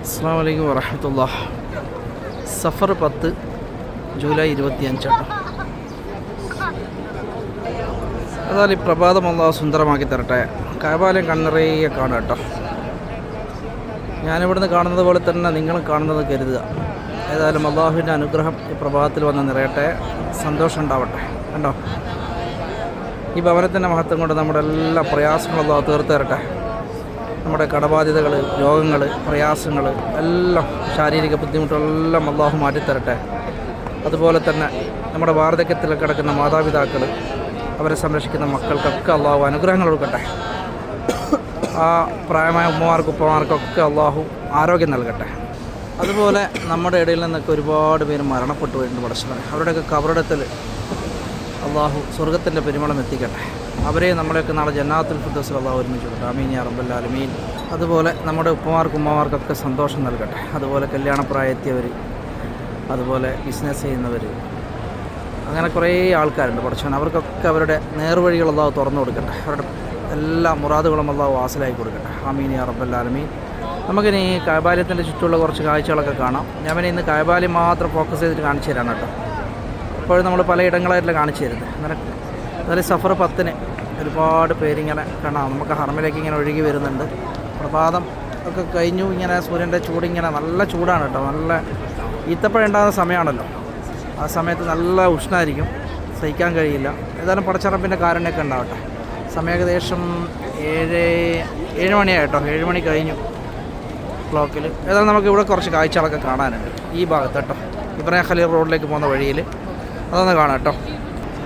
അസ്സലാമു അലൈക്കും വറഹ്മത്തുള്ളാഹി. സഫർ 10 ജൂലൈ 25. അതായത് ഈ പ്രഭാതം അല്ലാഹു സുന്ദരമാക്കി തരട്ടെ. കഅബാലയം കണ്ണിറയെ കാണുക കേട്ടോ. ഞാനിവിടുന്ന് കാണുന്നത് പോലെ തന്നെ നിങ്ങൾ കാണുന്നത് കരുതുക. ഏതായാലും അള്ളാഹുവിൻ്റെ അനുഗ്രഹം ഈ പ്രഭാതത്തിൽ വന്ന് നിറയട്ടെ, സന്തോഷം ഉണ്ടാവട്ടെ. കണ്ടോ, ഈ ഭവനത്തിൻ്റെ മഹത്വം കൊണ്ട് നമ്മുടെ എല്ലാ പ്രയാസങ്ങളും അല്ലാഹു തീർത്ത് തരട്ടെ. നമ്മുടെ കടബാധ്യതകൾ, രോഗങ്ങൾ, പ്രയാസങ്ങൾ എല്ലാം, ശാരീരിക ബുദ്ധിമുട്ടെല്ലാം അല്ലാഹു മാറ്റിത്തരട്ടെ. അതുപോലെ തന്നെ നമ്മുടെ വാർദ്ധക്യത്തിൽ കിടക്കുന്ന മാതാപിതാക്കൾ, അവരെ സംരക്ഷിക്കുന്ന മക്കൾക്കൊക്കെ അല്ലാഹു അനുഗ്രഹങ്ങൾ കൊടുക്കട്ടെ. ആ പ്രായമായ ഉമ്മമാർക്കും ഉപ്പമാർക്കൊക്കെ അല്ലാഹു ആരോഗ്യം നൽകട്ടെ. അതുപോലെ നമ്മുടെ ഇടയിൽ നിന്നൊക്കെ ഒരുപാട് പേര് മരണപ്പെട്ടു പോയിട്ടുണ്ട് പടച്ചവനെ. അവരുടെയൊക്കെ കബറിടത്തിൽ അല്ലാഹു സ്വർഗത്തിൻ്റെ പരിമളം എത്തിക്കട്ടെ. അവരെ നമ്മളെയൊക്കെ നാളെ ജന്നാത്തുൽ ഫിർദൗസിൽ അല്ലാഹു ഒരുമിച്ച് കൊടുക്കട്ടെ. ആമീൻ യാ റബ്ബൽ ആലമീൻ. അതുപോലെ നമ്മുടെ ഉപ്പമാർക്കും ഉമ്മമാർക്കൊക്കെ സന്തോഷം നൽകട്ടെ. അതുപോലെ കല്യാണപ്രായത്തിയവർ, അതുപോലെ ബിസിനസ് ചെയ്യുന്നവർ, അങ്ങനെ കുറേ ആൾക്കാരുണ്ട് പടച്ചവൻ. അവർക്കൊക്കെ അവരുടെ നേർവഴികൾ അല്ലാഹു തുറന്നു കൊടുക്കട്ടെ. അവരുടെ എല്ലാ മുറാദുകളും അല്ലാഹു വാസിലാക്കി കൊടുക്കട്ടെ. ആമീൻ യാ റബ്ബൽ ആലമീൻ. നമുക്കിനി ഈ കഅബാലയത്തിൻ്റെ ചുറ്റുമുള്ള കുറച്ച് കാഴ്ചകളൊക്കെ കാണാം. ഞാൻ പിന്നെ ഇന്ന് കഅബാലയം മാത്രം ഫോക്കസ് ചെയ്തിട്ട് കാണിച്ചു തരാണ് കേട്ടോ. ഇപ്പോഴും നമ്മൾ പലയിടങ്ങളായിട്ടില്ല കാണിച്ചു തരുന്നത്. എന്നാലും സഫർ 10 ഒരുപാട് പേരിങ്ങനെ കാണാം. നമുക്ക് ഹറമിലേക്ക് ഇങ്ങനെ ഒഴുകി വരുന്നുണ്ട്. പ്രഭാതം ഒക്കെ കഴിഞ്ഞു. ഇങ്ങനെ സൂര്യൻ്റെ ചൂടിങ്ങനെ നല്ല ചൂടാണ് കേട്ടോ. നല്ല ഈത്തപ്പഴം ഉണ്ടാകുന്ന സമയമാണല്ലോ. ആ സമയത്ത് നല്ല ഉഷ്ണമായിരിക്കും, സഹിക്കാൻ കഴിയില്ല. ഏതായാലും പടച്ചറപ്പിൻ്റെ കാരുണ്യമൊക്കെ ഉണ്ടാവട്ടെ. സമയം ഏകദേശം 7 മണിയായിട്ടോ. 7 മണി കഴിഞ്ഞു ക്ലോക്കിൽ. ഏതായാലും നമുക്ക് ഇവിടെ കുറച്ച് കാഴ്ചകളൊക്കെ കാണാനുണ്ട് ഈ ഭാഗത്ത് കേട്ടോ. ഇബ്രാഹിം ഖലീൽ റോഡിലേക്ക് പോകുന്ന വഴിയിൽ. അതൊന്ന് കാണാം കേട്ടോ.